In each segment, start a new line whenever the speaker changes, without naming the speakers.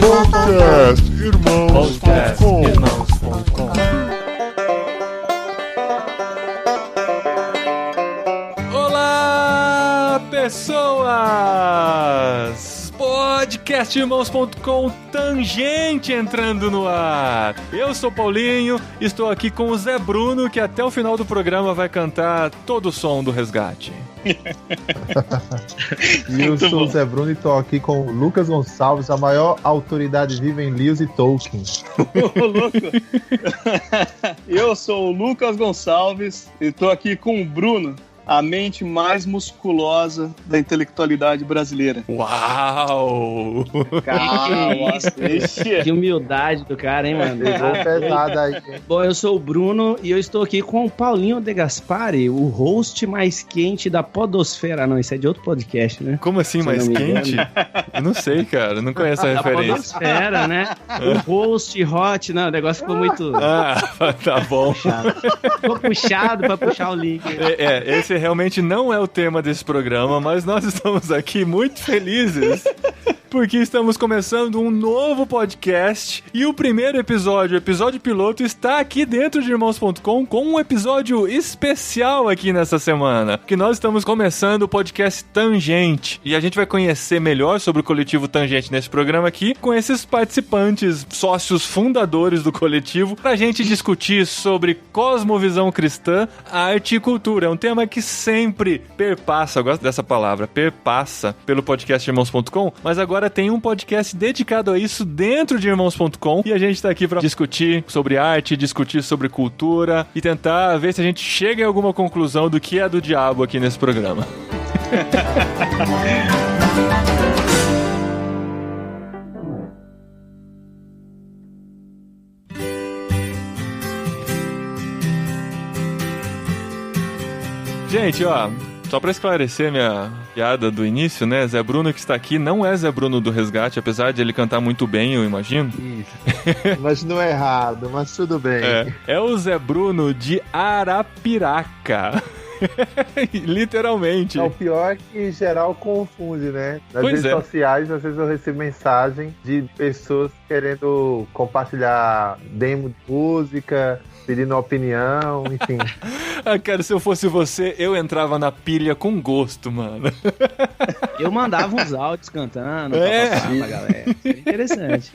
Podcastirmãos.com. Olá, pessoas! Podcastirmãos.com, Tangente entrando no ar. Eu sou Paulinho, estou aqui com o Zé Bruno, que até o final do programa vai cantar todo o som do resgate.
E eu sou o Zé Bruno e estou aqui com o Lucas Gonçalves, a maior autoridade viva em Lewis e Tolkien.
Eu sou o Lucas Gonçalves e estou aqui com o Bruno, a mente mais musculosa da intelectualidade brasileira.
Uau!
Calma,
Que humildade do cara, hein, mano?
Pesado aí.
Bom, eu sou o Bruno e eu estou aqui com o Paulinho De Gaspari, o host mais quente da podosfera. Não, isso é de outro podcast, né?
Como assim, mais quente? Eu não sei, cara, eu não conheço a referência.
Podosfera, né? O host hot, não, o negócio ficou muito...
Ah, tá bom.
Ficou puxado pra puxar o link.
Esse realmente não é o tema desse programa, mas nós estamos aqui muito felizes porque estamos começando um novo podcast e o primeiro episódio, o episódio piloto, está aqui dentro de Irmãos.com com um episódio especial aqui nessa semana, que nós estamos começando o podcast Tangente e a gente vai conhecer melhor sobre o coletivo Tangente nesse programa aqui com esses participantes, sócios fundadores do coletivo, pra gente discutir sobre cosmovisão cristã, arte e cultura. É um tema que sempre perpassa, eu gosto dessa palavra, perpassa pelo podcast Irmãos.com, mas agora tem um podcast dedicado a isso dentro de Irmãos.com e a gente tá aqui pra discutir sobre arte, discutir sobre cultura e tentar ver se a gente chega em alguma conclusão do que é do diabo aqui nesse programa. Gente, ó, só pra esclarecer minha piada do início, né? Zé Bruno que está aqui não é Zé Bruno do Resgate, apesar de ele cantar muito bem, eu imagino.
Isso. Mas não é errado, mas tudo bem.
É o Zé Bruno de Arapiraca. Literalmente.
O pior é que em geral confunde, né? Nas
Pois
redes sociais, às vezes eu recebo mensagem de pessoas querendo compartilhar demo de música, pedindo opinião, enfim.
Ah, cara, se eu fosse você, eu entrava na pilha com gosto, mano.
Eu mandava uns áudios cantando pra passar pra galera. Seria interessante.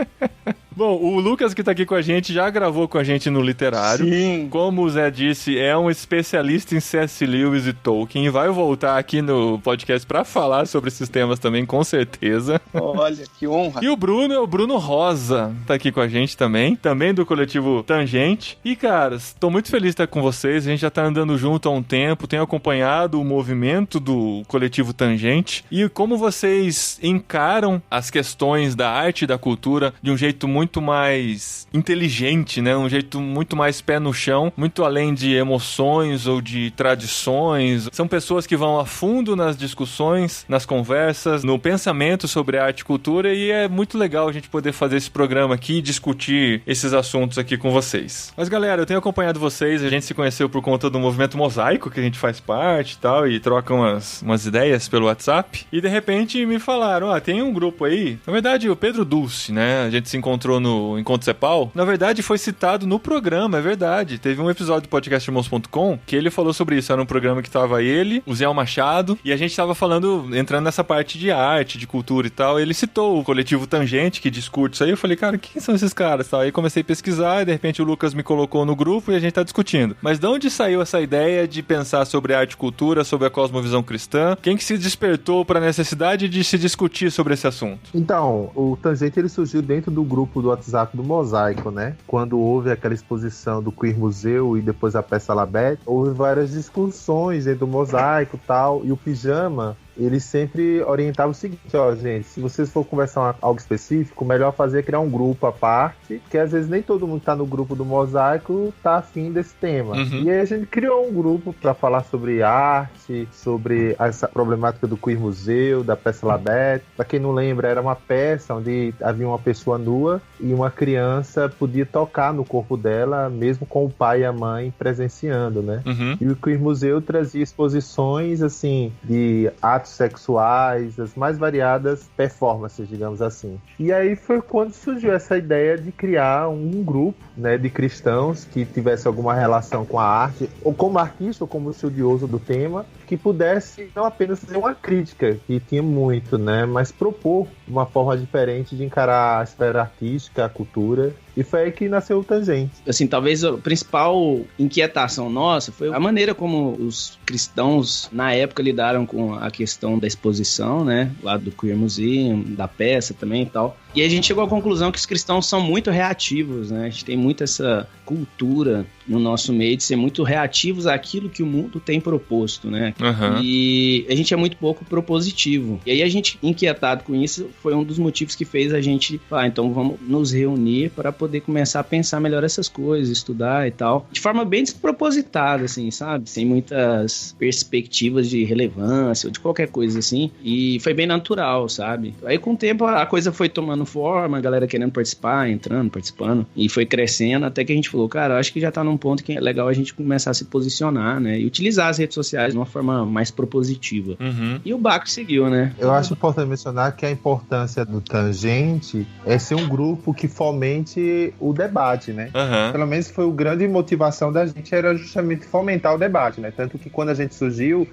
Bom, o Lucas que tá aqui com a gente já gravou com a gente no Literário.
Sim.
Como o Zé disse, é um especialista em C.S. Lewis e Tolkien. Vai voltar aqui no podcast pra falar sobre esses temas também, com certeza.
Olha, que honra.
E o Bruno é o Bruno Rosa, tá aqui com a gente também do coletivo Tangente. E, cara, tô muito feliz de estar com vocês. A gente já tá andando junto há um tempo, tenho acompanhado o movimento do coletivo Tangente. E como vocês encaram as questões da arte e da cultura de um jeito muito mais inteligente, né? Um jeito muito mais pé no chão, muito além de emoções ou de tradições. São pessoas que vão a fundo nas discussões, nas conversas, no pensamento sobre arte e cultura, e é muito legal a gente poder fazer esse programa aqui e discutir esses assuntos aqui com vocês. Mas, galera, eu tenho acompanhado vocês, a gente se conheceu por conta do movimento Mosaico, que a gente faz parte e tal, e troca umas ideias pelo WhatsApp, e de repente me falaram, tem um grupo aí, na verdade o Pedro Dulce, né? A gente se encontrou no Encontro Cepal, na verdade foi citado no programa, é verdade. Teve um episódio do podcastirmãos.com que ele falou sobre isso, era um programa que tava ele, o Zé Machado, e a gente tava falando, entrando nessa parte de arte, de cultura e tal, ele citou o coletivo Tangente, que discute isso aí, eu falei, cara, quem são esses caras? Aí comecei a pesquisar, e de repente o Lucas me colocou no grupo e a gente tá discutindo. Mas de onde saiu essa ideia de pensar sobre arte e cultura, sobre a cosmovisão cristã? Quem que se despertou para a necessidade de se discutir sobre esse assunto?
Então, o Tangente ele surgiu dentro do grupo do WhatsApp do Mosaico, né? Quando houve aquela exposição do Queer Museu e depois a peça Labette, houve várias discussões dentro do Mosaico e tal, e o Pijama ele sempre orientava o seguinte, gente, se vocês for conversar algo específico, o melhor fazer é criar um grupo à parte, que às vezes nem todo mundo que tá no grupo do Mosaico tá afim desse tema.
Uhum.
E aí a gente criou um grupo para falar sobre arte, sobre essa problemática do Queer Museu, da peça Labette. Pra quem não lembra, era uma peça onde havia uma pessoa nua e uma criança podia tocar no corpo dela, mesmo com o pai e a mãe presenciando, né?
Uhum.
E o Queer Museu trazia exposições, assim, de atos partes sexuais, as mais variadas performances, digamos assim. E aí foi quando surgiu essa ideia de criar um grupo, né, de cristãos que tivesse alguma relação com a arte, ou como artista, ou como estudioso do tema, que pudesse não apenas fazer uma crítica, que tinha muito, né, mas propor uma forma diferente de encarar a esfera artística, a cultura. E foi aí que nasceu o Tangente.
Assim, talvez a principal inquietação nossa foi a maneira como os cristãos, na época, lidaram com a questão da exposição, né? Lá do Queer Museum, da peça também e tal. E a gente chegou à conclusão que os cristãos são muito reativos, né? A gente tem muito essa cultura no nosso meio de ser muito reativos àquilo que o mundo tem proposto, né?
Uhum.
E a gente é muito pouco propositivo. E aí a gente, inquietado com isso, foi um dos motivos que fez a gente falar, então vamos nos reunir para poder começar a pensar melhor essas coisas, estudar e tal. De forma bem despropositada, assim, sabe? Sem muitas perspectivas de relevância ou de qualquer coisa assim. E foi bem natural, sabe? Aí com o tempo a coisa foi tomando forma, a galera querendo participar, entrando, participando. E foi crescendo até que a gente falou, cara, acho que já tá num ponto que é legal a gente começar a se posicionar, né? E utilizar as redes sociais de uma forma mais propositiva.
Uhum.
E o Baco seguiu, né?
Eu acho importante mencionar que a importância do Tangente é ser um grupo que fomente o debate, né?
Uhum.
Pelo menos foi a grande motivação da gente, era justamente fomentar o debate, né? Tanto que quando a gente surgiu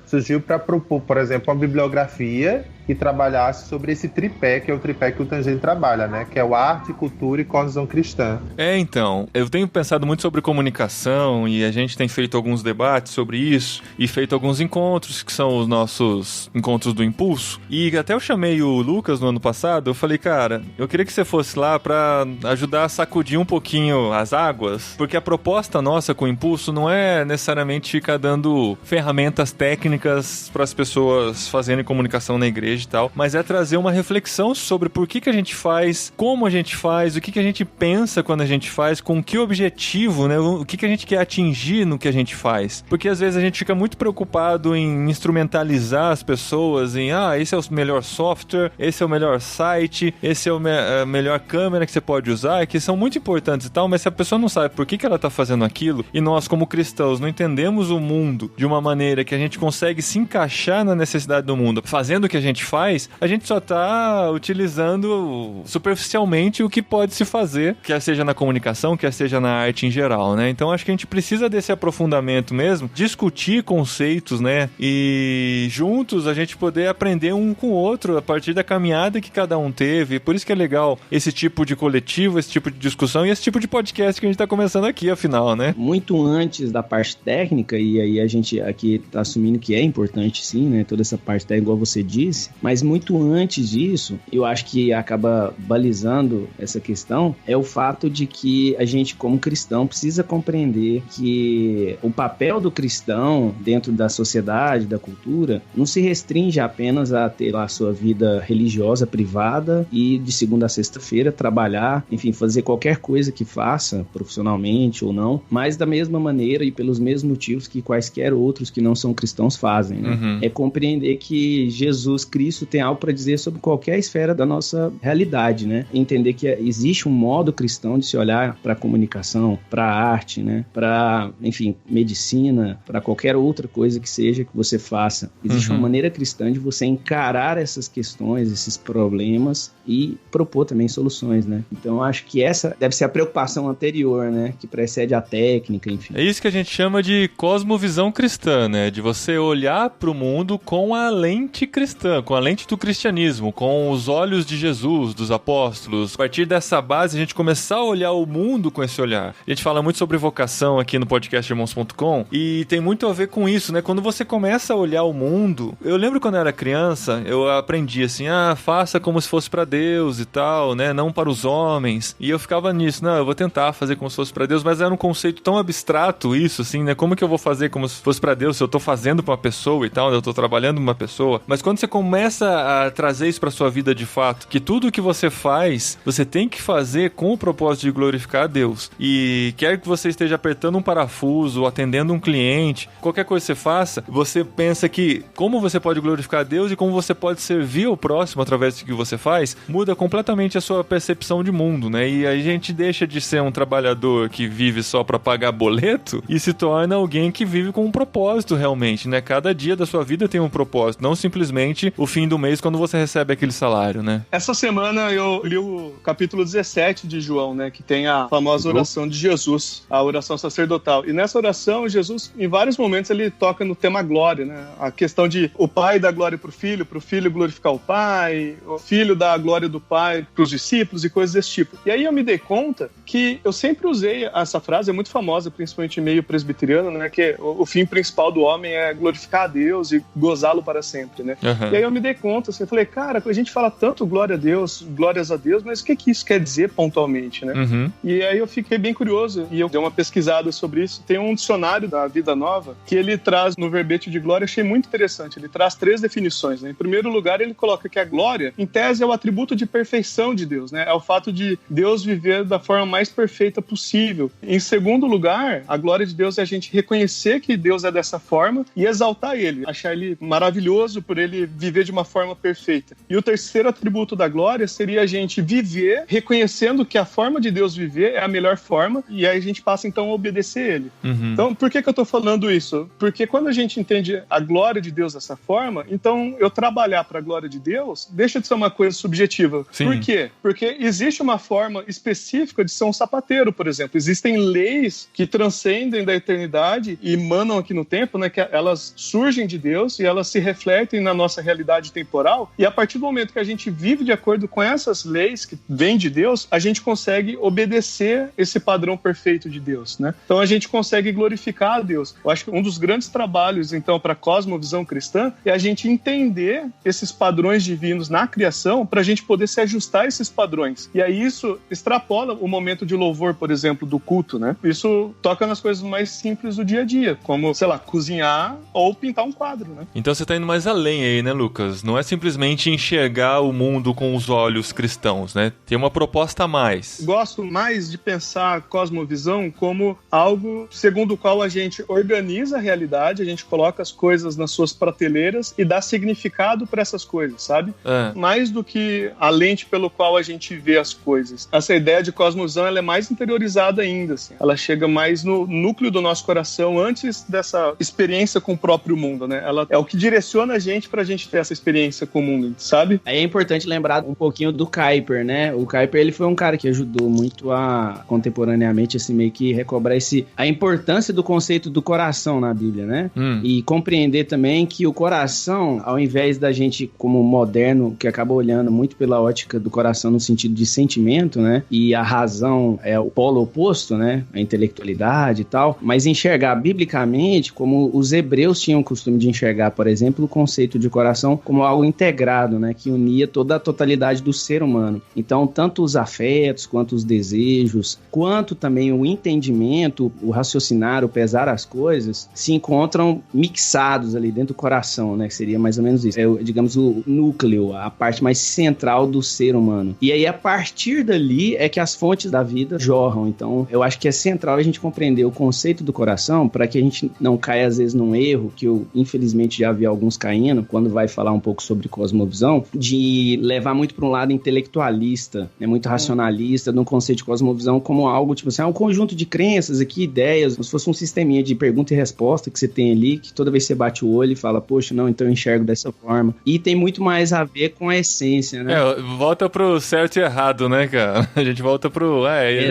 para propor, por exemplo, uma bibliografia que trabalhasse sobre esse tripé, que é o tripé que o Tangente trabalha, né? Que é o arte, cultura e cosmovisão cristã.
Então, eu tenho pensado muito sobre comunicação e a gente tem feito alguns debates sobre isso e feito alguns encontros, que são os nossos encontros do Impulso. E até eu chamei o Lucas no ano passado, eu falei, cara, eu queria que você fosse lá pra ajudar a sacudir um pouquinho as águas, porque a proposta nossa com o Impulso não é necessariamente ficar dando ferramentas técnicas para as pessoas fazerem comunicação na igreja e tal, mas é trazer uma reflexão sobre por que a gente faz, como a gente faz, o que a gente pensa quando a gente faz, com que objetivo, né? O que a gente quer atingir no que a gente faz. Porque às vezes a gente fica muito preocupado em instrumentalizar as pessoas, em esse é o melhor software, esse é o melhor site, esse é a melhor câmera que você pode usar, que são muito importantes e tal, mas se a pessoa não sabe por que ela tá fazendo aquilo, e nós como cristãos não entendemos o mundo de uma maneira que a gente consegue se encaixar na necessidade do mundo, fazendo o que a gente faz, a gente só tá utilizando superficialmente o que pode se fazer, quer seja na comunicação, quer seja na arte em geral, né? Então acho que a gente precisa desse aprofundamento mesmo, discutir conceitos, né? E juntos a gente poder aprender um com o outro a partir da caminhada que cada um teve. Por isso que é legal esse tipo de coletivo, esse tipo de discussão e esse tipo de podcast que a gente tá começando aqui, afinal, né?
Muito antes da parte técnica, e aí a gente aqui tá assumindo que é importante sim, né? Toda essa parte técnica, igual você disse, mas muito antes disso, eu acho que acaba balizando essa questão, é o fato de que a gente, como cristão, precisa compreender que o papel do cristão dentro da sociedade, da cultura, não se restringe apenas a ter lá a sua vida religiosa privada e de segunda a sexta-feira trabalhar, enfim, fazer qualquer coisa que faça, profissionalmente ou não, mas da mesma maneira e pelos mesmos motivos que quaisquer outros que não são cristãos fazem, né?
Uhum.
É compreender que Jesus Cristo tem algo para dizer sobre qualquer esfera da nossa realidade, né? Entender que existe um modo cristão de se olhar para a comunicação, para a arte, né? Para, enfim, medicina, para qualquer outra coisa que seja que você faça. Existe uma maneira cristã de você encarar essas questões, esses problemas e propor também soluções, né? Então, eu acho que essa deve ser a preocupação anterior, né? Que precede a técnica, enfim.
É isso que a gente chama de cosmovisão cristã, né? De você olhar para o mundo com a lente cristã, com a lente do cristianismo, com os olhos de Jesus, dos apóstolos. A partir dessa base, a gente começar a olhar o mundo com esse olhar. A gente fala muito sobre vocação aqui no podcast irmãos.com e tem muito a ver com isso, né? Quando você começa a olhar o mundo... Eu lembro quando eu era criança, eu aprendi assim, faça como se fosse para Deus e tal, né? Não para os homens. E eu ficava nisso, eu vou tentar fazer como se fosse para Deus, mas era um conceito tão abstrato isso, assim, né? Como que eu vou fazer como se fosse para Deus se eu tô fazendo para uma pessoa e tal, né? Eu tô trabalhando uma pessoa. Mas quando você começa a trazer isso para sua vida de fato, que tudo que você faz, você tem que fazer com o propósito de glorificar a Deus. E quer que você esteja esteja apertando um parafuso, atendendo um cliente, qualquer coisa que você faça, você pensa que como você pode glorificar a Deus e como você pode servir o próximo através do que você faz, muda completamente a sua percepção de mundo, né? E aí a gente deixa de ser um trabalhador que vive só para pagar boleto e se torna alguém que vive com um propósito realmente, né? Cada dia da sua vida tem um propósito, não simplesmente o fim do mês quando você recebe aquele salário, né?
Essa semana eu li o capítulo 17 de João, né? Que tem a famosa oração de Jesus, a oração sacerdotal. E nessa oração, Jesus, em vários momentos, ele toca no tema glória, né? A questão de o pai dá glória pro filho glorificar o pai, o filho dá a glória do pai pros discípulos e coisas desse tipo. E aí eu me dei conta que eu sempre usei essa frase, é muito famosa, principalmente em meio presbiteriano, né? Que o fim principal do homem é glorificar a Deus e gozá-lo para sempre, né? Uhum. E aí eu me dei conta, assim, eu falei, cara, a gente fala tanto glória a Deus, glórias a Deus, mas o que isso quer dizer pontualmente, né? Uhum. E aí eu fiquei bem curioso e eu dei uma pesquisada sobre isso. Tem um dicionário da Vida Nova que ele traz no verbete de glória, achei muito interessante. Ele traz 3 definições, né? Em primeiro lugar, ele coloca que a glória, em tese, é o atributo de perfeição de Deus, né? É o fato de Deus viver da forma mais perfeita possível. Em segundo lugar, a glória de Deus é a gente reconhecer que Deus é dessa forma e exaltar ele, achar ele maravilhoso por ele viver de uma forma perfeita. E o terceiro atributo da glória seria a gente viver reconhecendo que a forma de Deus viver é a melhor forma e aí a gente passa então a obedecer ele. Uhum. Então, por que eu tô falando isso? Porque quando a gente entende a glória de Deus dessa forma, então eu trabalhar para a glória de Deus deixa de ser uma coisa subjetiva. Sim. Por quê? Porque existe uma forma específica de ser um sapateiro, por exemplo. Existem leis que transcendem da eternidade e emanam aqui no tempo, né? Que elas surgem de Deus e elas se refletem na nossa realidade temporal. E a partir do momento que a gente vive de acordo com essas leis que vêm de Deus, a gente consegue obedecer esse padrão perfeito de Deus, né? Então a gente consegue glorificar a Deus. Eu acho que um dos grandes trabalhos, então, para a cosmovisão cristã é a gente entender esses padrões divinos na criação para a gente poder se ajustar a esses padrões. E aí isso extrapola o momento de louvor, por exemplo, do culto, né? Isso toca nas coisas mais simples do dia a dia, como, sei lá, cozinhar ou pintar um quadro, né?
Então você tá indo mais além aí, né, Lucas? Não é simplesmente enxergar o mundo com os olhos cristãos, né? Tem uma proposta a mais.
Gosto mais de pensar a cosmovisão como algo segundo o qual a gente organiza a realidade, a gente coloca as coisas nas suas prateleiras e dá significado para essas coisas, sabe? Mais do que a lente pelo qual a gente vê as coisas. Essa ideia de cosmovisão, ela é mais interiorizada ainda, assim. Ela chega mais no núcleo do nosso coração antes dessa experiência com o próprio mundo, né? Ela é o que direciona a gente pra gente ter essa experiência com o mundo, sabe?
Aí é importante lembrar um pouquinho do Kuyper, né? O Kuyper, ele foi um cara que ajudou muito a, contemporaneamente, assim, meio que recobrar a importância do conceito do coração na Bíblia, né? E compreender também que o coração, ao invés da gente, como moderno, que acaba olhando muito pela ótica do coração no sentido de sentimento, né? E a razão é o polo oposto, né? A intelectualidade e tal, mas enxergar biblicamente, como os hebreus tinham o costume de enxergar, por exemplo, o conceito de coração como algo integrado, né? Que unia toda a totalidade do ser humano. Então, tanto os afetos, quanto os desejos, quanto também o entendimento, o raciocinar, o pesar as coisas, se encontram mixados ali dentro do coração, né? Que seria mais ou menos isso. É, digamos, o núcleo, a parte mais central do ser humano. E aí, a partir dali, é que as fontes da vida jorram. Então, eu acho que é central a gente compreender o conceito do coração para que a gente não caia, às vezes, num erro, que eu, infelizmente, já vi alguns caindo, quando vai falar um pouco sobre cosmovisão, de levar muito para um lado intelectualista, né? Muito racionalista, no conceito de cosmovisão como algo, tipo assim, um conjunto de crenças aqui, ideias, como se fosse um sisteminha de pergunta e resposta que você tem ali, que toda vez você bate o olho e fala, poxa, não, então eu enxergo dessa forma. E tem muito mais a ver com a essência, né?
Volta pro certo e errado, né, cara? A gente volta pro,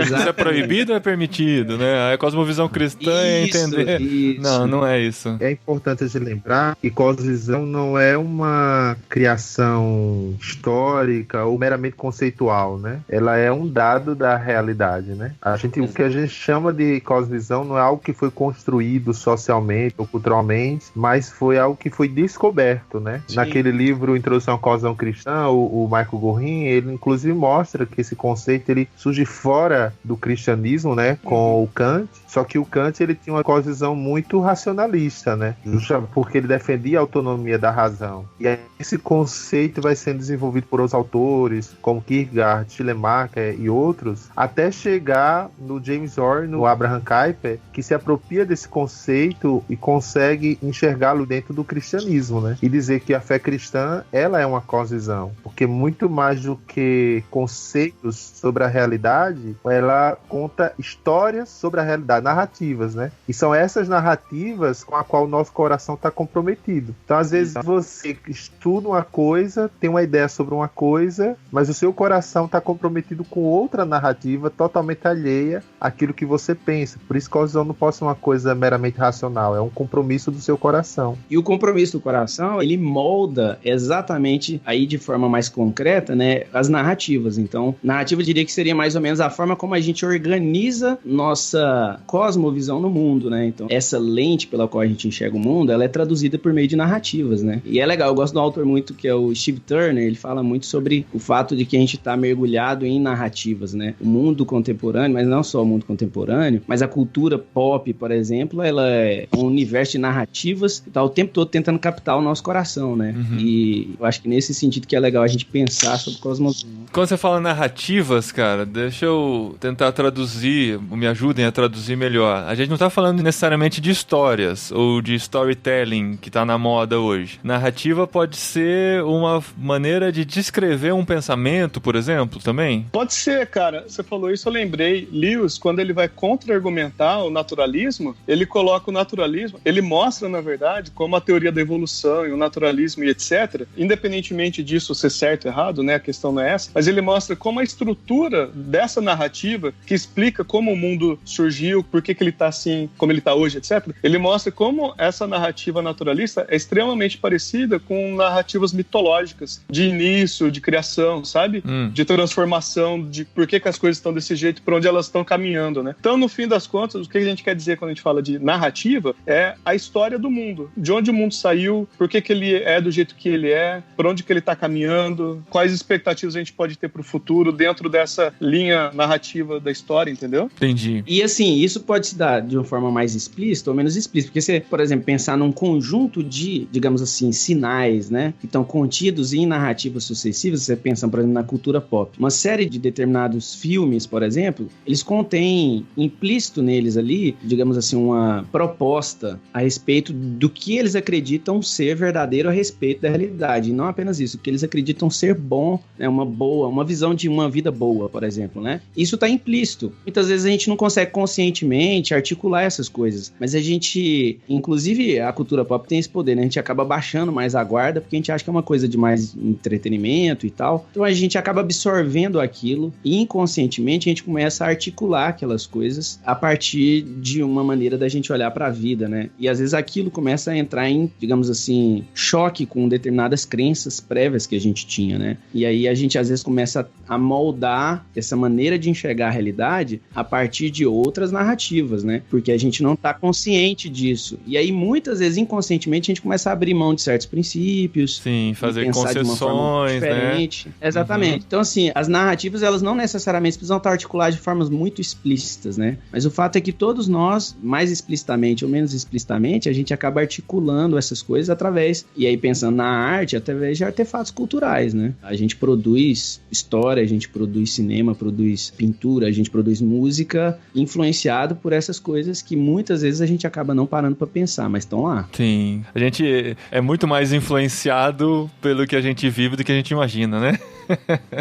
isso é proibido ou é permitido, né? A cosmovisão cristã é entender. Isso. Não é isso.
É importante a gente lembrar que cosmovisão não é uma criação histórica ou meramente conceitual, né? Ela é um dado da realidade, né? O que a gente chama de cosmovisão não é algo que foi construído socialmente ou culturalmente, mas foi algo que foi descoberto, né? Sim. Naquele livro Introdução à Cosmovisão Cristã, o Michael Gorin, ele inclusive mostra que esse conceito ele surge fora do cristianismo, né? Com o Kant, só que o Kant ele tinha uma cosmovisão muito racionalista, né? Porque ele defendia a autonomia da razão. E aí, esse conceito vai sendo desenvolvido por outros autores, como Kierkegaard, Schleiermacher e outros, até chegar no James Joyce Story, no Abraham Kuyper, que se apropria desse conceito e consegue enxergá-lo dentro do cristianismo, né? E dizer que a fé cristã, ela é uma cosvisão, porque muito mais do que conceitos sobre a realidade, ela conta histórias sobre a realidade, narrativas, né? E são essas narrativas com a qual o nosso coração está comprometido. Então, às vezes, você estuda uma coisa, tem uma ideia sobre uma coisa, mas o seu coração está comprometido com outra narrativa totalmente alheia àquilo que você pensa. Por isso que a cosvisão não pode ser uma coisa meramente racional, é um compromisso do seu coração.
E o compromisso do coração, ele molda exatamente aí de forma mais concreta, né, as narrativas. Então, narrativa eu diria que seria mais ou menos a forma como a gente organiza nossa cosmovisão no mundo, né? Então, essa lente pela qual a gente enxerga o mundo, ela é traduzida por meio de narrativas, né? E é legal, eu gosto do autor muito, que é o Steve Turner, ele fala muito sobre o fato de que a gente está mergulhado em narrativas, né? O mundo contemporâneo, mas não só o mundo contemporâneo, mas a cultura pop, por exemplo, ela é um universo de narrativas que está o tempo todo tentando captar o nosso coração, né? Uhum. E eu acho que nesse sentido que é legal a gente pensar sobre cosmovisão.
Quando você fala narrativas, cara, deixa eu tentar traduzir, me ajudem a traduzir melhor. A gente não tá falando necessariamente de histórias ou de storytelling que tá na moda hoje. Narrativa pode ser uma maneira de descrever um pensamento, por exemplo, também?
Pode ser, cara. Você falou isso, eu lembrei. Lewis, quando ele vai contra-argumentar o naturalismo, ele coloca o naturalismo, ele mostra, na verdade, como a teoria da evolução e o naturalismo e etc., independentemente disso ser certo ou errado, né, a questão não é essa, mas ele mostra como a estrutura dessa narrativa, que explica como o mundo surgiu, por que ele está assim, como ele está hoje, etc., ele mostra como essa narrativa naturalista é extremamente parecida com narrativas mitológicas, de início, de criação, sabe? De transformação, de por que as coisas estão desse jeito, por onde elas estão caminhando, né? Então, no fim das contas, o que a gente quer dizer quando a gente fala de narrativa é a história do mundo, de onde o mundo saiu, por que ele é do jeito que ele é, por onde que ele está caminhando, quais expectativas a gente pode ter para o futuro dentro dessa linha narrativa da história, entendeu?
Entendi.
E assim, isso pode se dar de uma forma mais explícita ou menos explícita, porque você, por exemplo, pensar num conjunto de, digamos assim, sinais, né, que estão contidos em narrativas sucessivas, você pensa, por exemplo, na cultura pop. Uma série de determinados filmes, por exemplo, eles contêm implícito neles ali, digamos assim, uma proposta a respeito do que eles acreditam ser verdadeiro a respeito da realidade. E não apenas isso, que eles acreditam ser bom, né, uma visão de uma vida boa, por exemplo, né? Isso está implícito. Muitas vezes a gente não consegue conscientemente articular essas coisas, mas a gente, inclusive a cultura pop tem esse poder, né? A gente acaba baixando mais a guarda porque a gente acha que é uma coisa de mais entretenimento e tal. Então a gente acaba absorvendo aquilo e inconscientemente a gente começa a articular aquelas coisas a partir de uma maneira da gente olhar para a vida, né? E às vezes aquilo começa a entrar em, digamos assim, choque com determinadas crenças prévias que a gente tinha, né? E aí a gente às vezes começa a moldar essa maneira de enxergar a realidade a partir de outras narrativas, né? Porque a gente não tá consciente disso. E aí muitas vezes inconscientemente a gente começa a abrir mão de certos princípios.
Sim, fazer concessões,
diferente.
Né?
Exatamente. Uhum. Então assim, as narrativas elas não necessariamente precisam estar articuladas de formas muito explícitas, né? Mas o fato é que todos nós, mais explicitamente ou menos explicitamente, a gente acaba articulando essas coisas através, e aí pensando na arte, através de artefatos culturais, né? A gente produz história, a gente produz cinema, produz pintura, a gente produz música, influenciado por essas coisas que muitas vezes a gente acaba não parando pra pensar, mas estão lá.
Sim. A gente é muito mais influenciado pelo que a gente vive do que a gente imagina, né?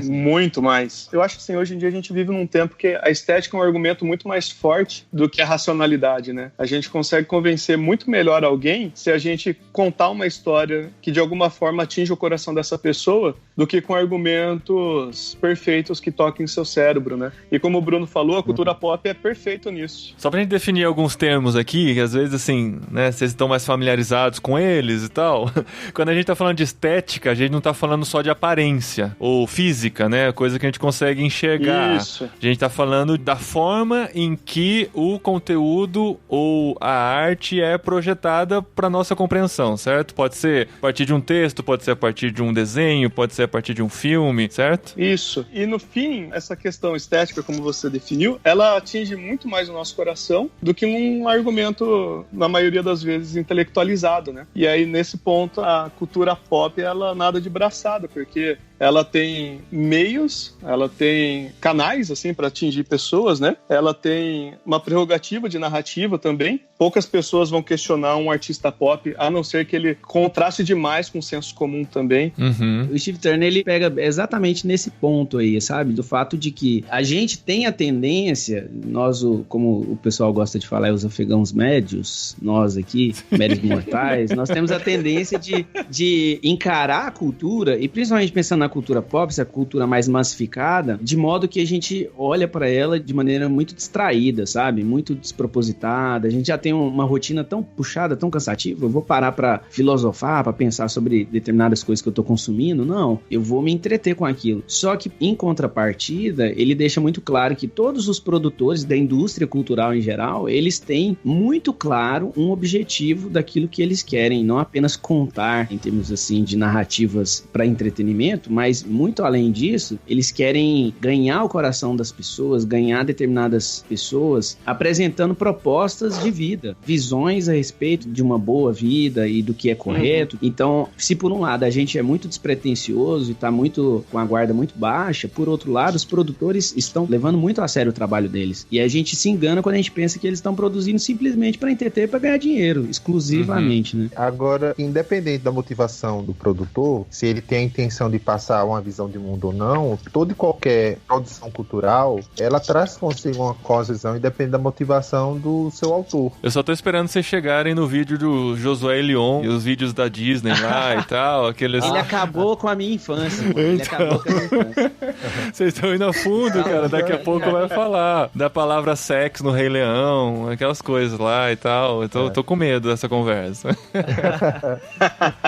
Muito mais. Eu acho que assim, hoje em dia a gente vive num tempo que a estética é um argumento muito mais forte do que a racionalidade, né? A gente consegue convencer muito melhor alguém se a gente contar uma história que de alguma forma atinge o coração dessa pessoa do que com argumentos perfeitos que toquem seu cérebro, né? E como o Bruno falou, a cultura pop é perfeito nisso.
Só pra gente definir alguns termos aqui, que às vezes assim, né, vocês estão mais familiarizados com eles e tal. Quando a gente tá falando de estética, a gente não tá falando só de aparência ou física, né? Coisa que a gente consegue enxergar.
Isso.
A gente tá falando da forma em que o conteúdo ou a arte é projetada para nossa compreensão, certo? Pode ser a partir de um texto, pode ser a partir de um desenho, pode ser a partir de um filme, certo?
Isso. E no fim, essa questão estética, como você definiu, ela atinge muito mais o nosso coração do que um argumento, na maioria das vezes, intelectualizado, né? E aí, nesse ponto, a cultura pop, ela nada de braçada, porque ela tem meios, ela tem canais, assim, para atingir pessoas, né? Ela tem uma prerrogativa de narrativa também. Poucas pessoas vão questionar um artista pop, a não ser que ele contraste demais com o senso comum também.
O Steve Turner, ele pega exatamente nesse ponto aí, sabe? Do fato de que a gente tem a tendência, nós, como o pessoal gosta de falar, os afegãos médios, nós aqui, médios mortais, nós temos a tendência de encarar a cultura, e principalmente pensando na cultura pop, essa cultura mais massificada, de modo que a gente olha pra ela de maneira muito distraída, sabe? Muito despropositada. A gente já tem uma rotina tão puxada, tão cansativa. Eu vou parar pra filosofar, pra pensar sobre determinadas coisas que eu tô consumindo? Não. Eu vou me entreter com aquilo. Só que, em contrapartida, ele deixa muito claro que todos os produtores da indústria cultural em geral, eles têm muito claro um objetivo daquilo que eles querem, não apenas contar em termos assim de narrativas para entretenimento, mas muito além disso, eles querem ganhar o coração das pessoas, ganhar determinadas pessoas, apresentando propostas de vida, visões a respeito de uma boa vida e do que é correto. Então, se por um lado a gente é muito despretensioso e tá muito com a guarda muito baixa, por outro lado, os produtores estão levando muito a sério o trabalho deles. E a gente se engana quando a gente pensa que eles estão produzindo simplesmente para entreter, para ganhar dinheiro, exclusivamente, né?
Agora, independente da motivação do produtor, se ele tem a intenção de passar uma visão de mundo ou não, toda e qualquer produção cultural, ela traz consigo uma cosvisão, independente da motivação do seu autor.
Eu só tô esperando vocês chegarem no vídeo do Josué e Leon e os vídeos da Disney lá e tal, aqueles...
Ele acabou com a minha infância, mano. Ele acabou com a minha infância.
Vocês estão indo a fundo, cara. Daqui a pouco vai falar da palavra sexo no Rei Leão, aquelas coisas lá e tal. Eu tô com medo dessa conversa.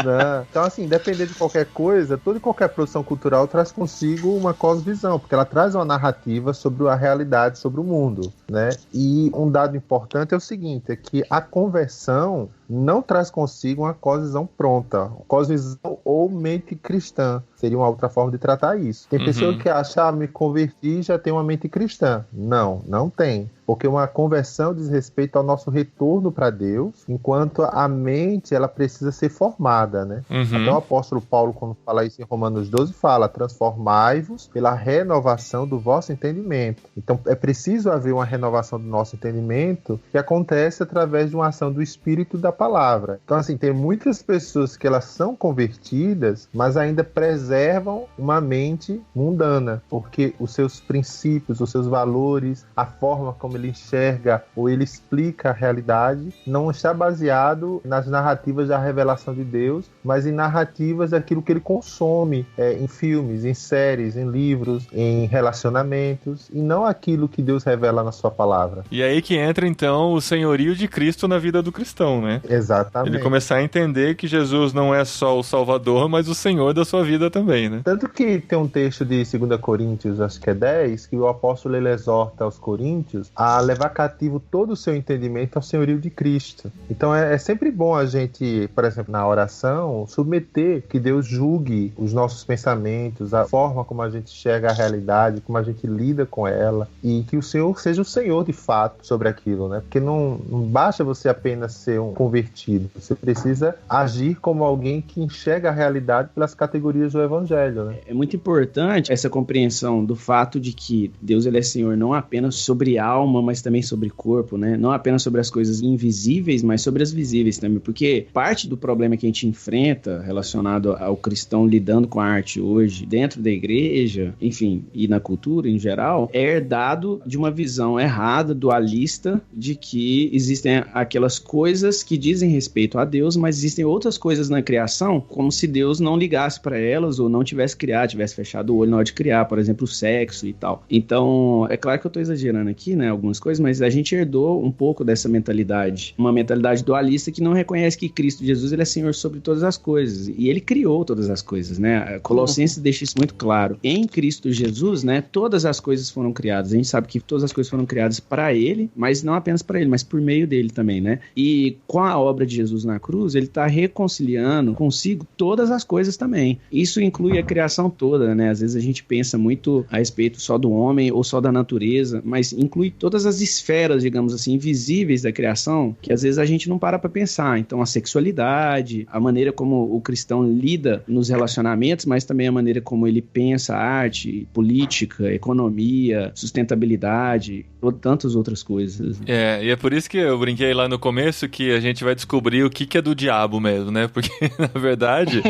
Não. Então, assim, independente de qualquer coisa, toda e qualquer produção cultural traz consigo uma cosvisão, porque ela traz uma narrativa sobre a realidade, sobre o mundo, né? E um dado importante é o seguinte, é que a conversão não traz consigo uma cosvisão pronta. Cosvisão ou mente cristã seria uma outra forma de tratar isso. Tem pessoa que acha, me converti e já tem uma mente cristã. Não tem. Porque uma conversão diz respeito ao nosso retorno para Deus, enquanto a mente, ela precisa ser formada, né? Até o apóstolo Paulo, quando fala isso em Romanos 12, fala, transformai-vos pela renovação do vosso entendimento. Então, é preciso haver uma renovação do nosso entendimento que acontece através de uma ação do Espírito da palavra. Então, assim, tem muitas pessoas que elas são convertidas, mas ainda preservam uma mente mundana, porque os seus princípios, os seus valores, a forma como ele enxerga ou ele explica a realidade, não está baseado nas narrativas da revelação de Deus, mas em narrativas daquilo que ele consome em filmes, em séries, em livros, em relacionamentos, e não aquilo que Deus revela na sua palavra.
E aí que entra, então, o senhorio de Cristo na vida do cristão, né?
Exatamente.
Ele começar a entender que Jesus não é só o Salvador, mas o Senhor da sua vida também, né?
Tanto que tem um texto de 2 Coríntios, acho que é 10, que o apóstolo ele exorta aos coríntios a levar cativo todo o seu entendimento ao senhorio de Cristo. Então é sempre bom a gente, por exemplo, na oração, submeter que Deus julgue os nossos pensamentos, a forma como a gente enxerga a realidade, como a gente lida com ela, e que o Senhor seja o Senhor de fato sobre aquilo, né? Porque não basta você apenas ser um convertido, você precisa agir como alguém que enxerga a realidade pelas categorias do Evangelho, né?
É muito importante essa compreensão do fato de que Deus ele é Senhor não apenas sobre alma, mas também sobre corpo, né? Não apenas sobre as coisas invisíveis, mas sobre as visíveis também, porque parte do problema que a gente enfrenta relacionado ao cristão lidando com a arte hoje, dentro da igreja, enfim, e na cultura em geral, é herdado de uma visão errada, dualista, de que existem aquelas coisas que dizem respeito a Deus, mas existem outras coisas na criação, como se Deus não ligasse para elas ou não tivesse criado, tivesse fechado o olho na hora de criar, por exemplo, o sexo e tal. Então, é claro que eu tô exagerando aqui, né, algumas coisas, mas a gente herdou um pouco dessa mentalidade, uma mentalidade dualista que não reconhece que Cristo Jesus, ele é Senhor sobre todas as coisas, e ele criou todas as coisas, né? Colossenses deixa isso muito claro. Em Cristo Jesus, né, todas as coisas foram criadas. A gente sabe que todas as coisas foram criadas para ele, mas não apenas para ele, mas por meio dele também, né? E com a na obra de Jesus na cruz, ele está reconciliando consigo todas as coisas também. Isso inclui a criação toda, né? Às vezes a gente pensa muito a respeito só do homem ou só da natureza, mas inclui todas as esferas, digamos assim, invisíveis da criação, que às vezes a gente não para pensar. Então, a sexualidade, a maneira como o cristão lida nos relacionamentos, mas também a maneira como ele pensa arte, política, economia, sustentabilidade, tantas outras coisas.
E é por isso que eu brinquei lá no começo que a gente vai descobrir o que é do diabo mesmo, né? Porque, na verdade,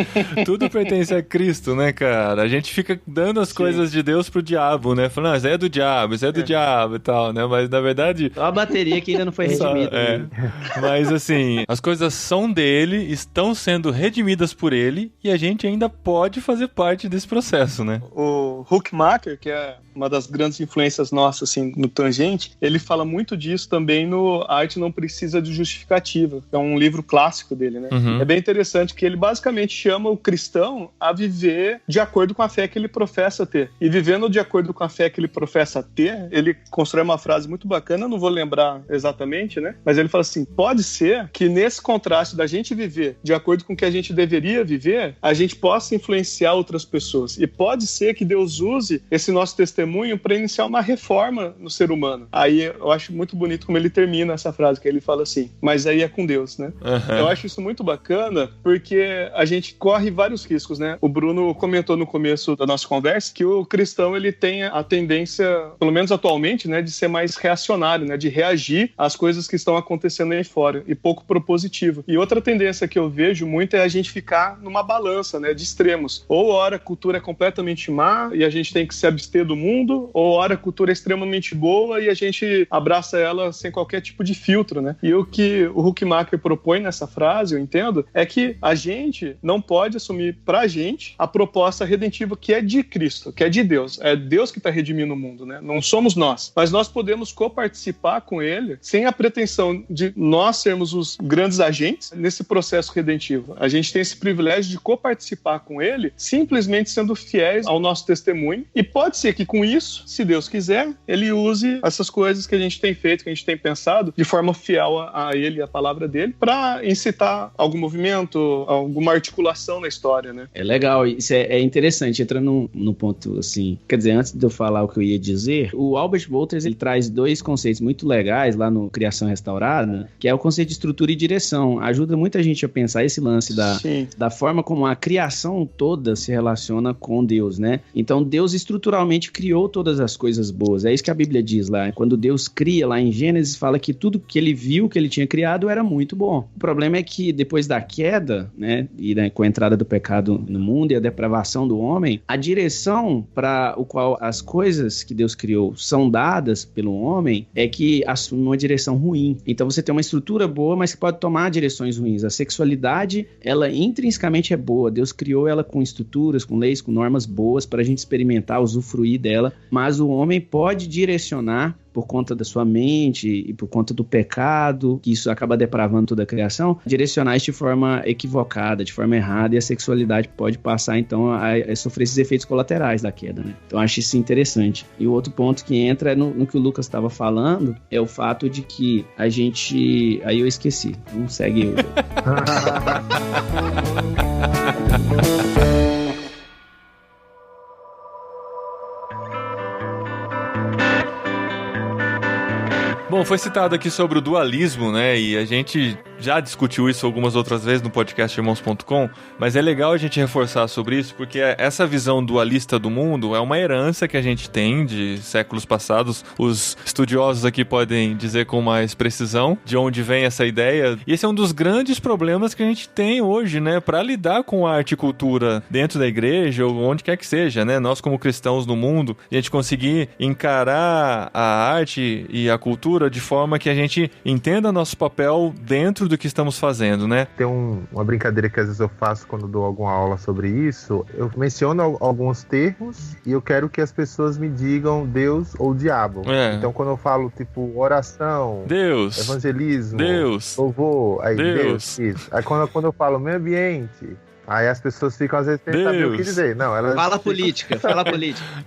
tudo pertence a Cristo, né, cara? A gente fica dando as coisas de Deus pro diabo, né? Falando, isso é do diabo, isso é do diabo e tal, né? Mas, na verdade...
Só a bateria que ainda não foi redimida. Né?
Mas, assim, as coisas são dele, estão sendo redimidas por ele, e a gente ainda pode fazer parte desse processo, né?
O Huckmacher, que é uma das grandes influências nossas, assim, no Tangente, ele fala muito disso também no Arte Não Precisa de Justificativa, que é um livro clássico dele, né?
Uhum.
É bem interessante que ele basicamente chama o cristão a viver de acordo com a fé que ele professa ter. E vivendo de acordo com a fé que ele professa ter, ele constrói uma frase muito bacana, eu não vou lembrar exatamente, né? Mas ele fala assim, pode ser que nesse contraste da gente viver de acordo com o que a gente deveria viver, a gente possa influenciar outras pessoas. E pode ser que Deus use esse nosso testemunho para iniciar uma reforma no ser humano. Aí eu acho muito bonito como ele termina essa frase, que ele fala assim, mas aí é com Deus, né?
Uhum.
Eu acho isso muito bacana, porque a gente corre vários riscos, né? O Bruno comentou no começo da nossa conversa que o cristão, ele tem a tendência, pelo menos atualmente, né, de ser mais reacionário, né? De reagir às coisas que estão acontecendo aí fora, e pouco propositivo. E outra tendência que eu vejo muito é a gente ficar numa balança, né? De extremos. Ou ora a cultura é completamente má e a gente tem que se abster do mundo, ou ora a cultura é extremamente boa e a gente abraça ela sem qualquer tipo de filtro, né? E o que o Huckmacher propõe nessa frase, eu entendo, é que a gente não pode assumir pra gente a proposta redentiva que é de Cristo, que é de Deus. É Deus que está redimindo o mundo, né? Não somos nós. Mas nós podemos coparticipar com ele sem a pretensão de nós sermos os grandes agentes nesse processo redentivo. A gente tem esse privilégio de coparticipar com ele simplesmente sendo fiéis ao nosso testemunho, e pode ser que com isso, se Deus quiser, ele use essas coisas que a gente tem feito, que a gente tem pensado, de forma fiel a ele e a palavra dele, para incitar algum movimento, alguma articulação na história, né?
É legal, isso é interessante, entrando no ponto assim, quer dizer, antes de eu falar o que eu ia dizer, o Albert Wolters, ele traz dois conceitos muito legais lá no Criação Restaurada, que é o conceito de estrutura e direção. Ajuda muita gente a pensar esse lance da forma como a criação toda se relaciona com Deus, né? Então Deus estruturalmente criou todas as coisas boas, é isso que a Bíblia diz lá, quando Deus cria lá em Gênesis, fala que tudo que ele viu, que ele tinha criado era muito bom. O problema é que depois da queda, né, e com a entrada do pecado no mundo e a depravação do homem, a direção para o qual as coisas que Deus criou são dadas pelo homem é que assume uma direção ruim. Então você tem uma estrutura boa, mas que pode tomar direções ruins. A sexualidade, ela intrinsecamente é boa, Deus criou ela com estruturas, com leis, com normas boas para a gente experimentar, usufruir dela, mas o homem pode direcionar por conta da sua mente e por conta do pecado, que isso acaba depravando toda a criação, direcionar isso de forma equivocada, de forma errada, e a sexualidade pode passar, então, a sofrer esses efeitos colaterais da queda, né? Então, eu acho isso interessante. E o outro ponto que entra é no que o Lucas estava falando, é o fato de que a gente... Aí eu esqueci. Não segue eu.
Bom, foi citado aqui sobre o dualismo, né? E a gente já discutiu isso algumas outras vezes no podcast Irmãos.com, mas é legal a gente reforçar sobre isso, porque essa visão dualista do mundo é uma herança que a gente tem de séculos passados. Os estudiosos aqui podem dizer com mais precisão de onde vem essa ideia. E esse é um dos grandes problemas que a gente tem hoje, né? Para lidar com arte e cultura dentro da igreja ou onde quer que seja, né? Nós como cristãos no mundo, a gente conseguir encarar a arte e a cultura de forma que a gente entenda nosso papel dentro do que estamos fazendo, né?
Tem uma brincadeira que às vezes eu faço quando dou alguma aula sobre isso. Eu menciono alguns termos e eu quero que as pessoas me digam Deus ou diabo. Então quando eu falo tipo oração,
Deus,
evangelismo,
Deus,
louvor, aí
Deus.
Isso. Aí quando eu falo meio ambiente, Aí as pessoas ficam às vezes sem saber o que dizer. Não, elas
Fala política.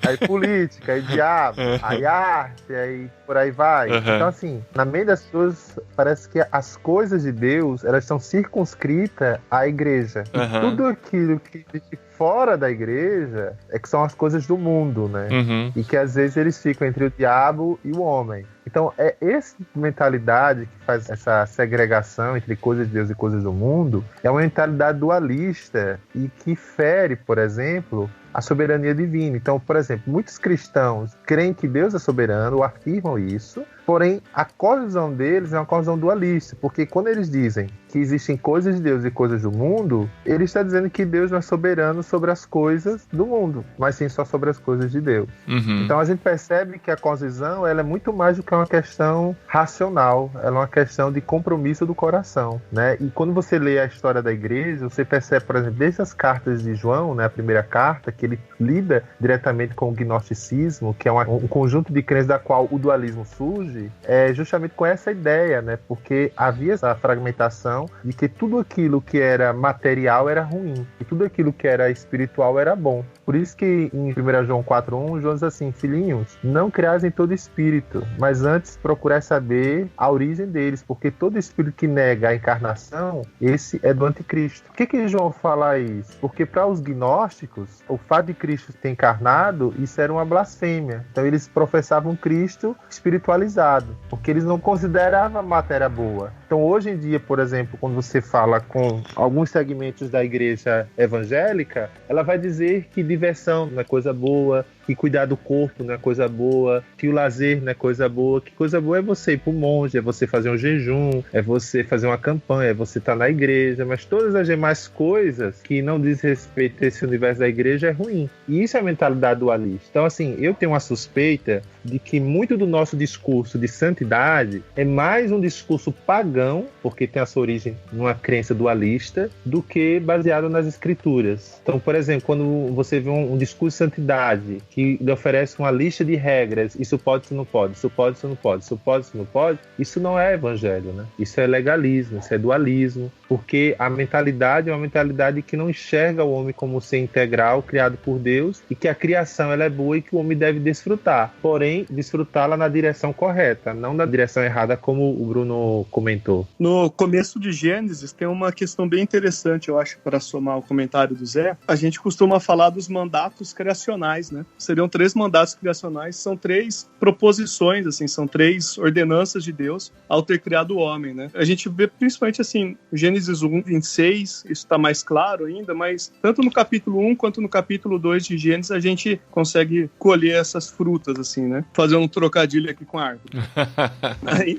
Aí política, aí diabo, aí arte, aí por aí vai. Então assim, na mente das pessoas parece que as coisas de Deus, elas são circunscritas à igreja. E tudo aquilo que existe fora da igreja é que são as coisas do mundo, né? E que às vezes eles ficam entre o diabo e o homem. Então é essa mentalidade que faz essa segregação entre coisas de Deus e coisas do mundo, é uma mentalidade dualista e que fere, por exemplo, a soberania divina. Então, por exemplo, muitos cristãos creem que Deus é soberano, ou afirmam isso, porém a cosmovisão deles é uma cosmovisão dualista, porque quando eles dizem que existem coisas de Deus e coisas do mundo, ele está dizendo que Deus não é soberano sobre as coisas do mundo, mas sim só sobre as coisas de Deus. Então a gente percebe que a cosmovisão, ela é muito mais do que uma questão racional, ela é uma questão de compromisso do coração, né? E quando você lê a história da igreja, você percebe, por exemplo, desde as cartas de João, né, a primeira carta, que ele lida diretamente com o gnosticismo, que é um conjunto de crenças da qual o dualismo surge, é justamente com essa ideia, né? Porque havia essa fragmentação de que tudo aquilo que era material era ruim e tudo aquilo que era espiritual era bom. Por isso que em 1 João 4:1, João diz assim: filhinhos, não creais em todo espírito, mas antes procurai saber a origem deles, porque todo espírito que nega a encarnação, esse é do anticristo. Por que João fala isso? Porque para os gnósticos, o fato de Cristo ter encarnado, isso era uma blasfêmia. Então eles professavam Cristo espiritualizado, porque eles não consideravam a matéria boa. Então hoje em dia, por exemplo, quando você fala com alguns segmentos da igreja evangélica, ela vai dizer que diversão não é coisa boa, que cuidar do corpo não é coisa boa, que o lazer não é coisa boa, que coisa boa é você ir pro monge, é você fazer um jejum, é você fazer uma campanha, é você estar na igreja, mas todas as demais coisas que não diz respeito a esse universo da igreja é ruim. E isso é a mentalidade dualista. Então, assim, eu tenho uma suspeita de que muito do nosso discurso de santidade é mais um discurso pagão, porque tem a sua origem numa crença dualista, do que baseado nas escrituras. Então, por exemplo, quando você vê um discurso de santidade que lhe oferece uma lista de regras, isso pode, isso não pode, isso pode, isso não pode, isso pode, isso não pode, isso não é evangelho, né? Isso é legalismo, isso é dualismo, porque a mentalidade é uma mentalidade que não enxerga o homem como ser integral, criado por Deus, e que a criação ela é boa e que o homem deve desfrutar, porém desfrutá-la na direção correta, não na direção errada, como o Bruno comentou.
No começo de Gênesis tem uma questão bem interessante, eu acho, para somar o comentário do Zé. A gente costuma falar dos mandatos criacionais, né? Seriam 3 mandatos criacionais, são 3 proposições, assim, são 3 ordenanças de Deus ao ter criado o homem, né? A gente vê principalmente, assim, Gênesis 1:26, isso está mais claro ainda, mas tanto no capítulo 1 quanto no capítulo 2 de Gênesis a gente consegue colher essas frutas, assim, né? Fazer um trocadilho aqui com a árvore. Aí,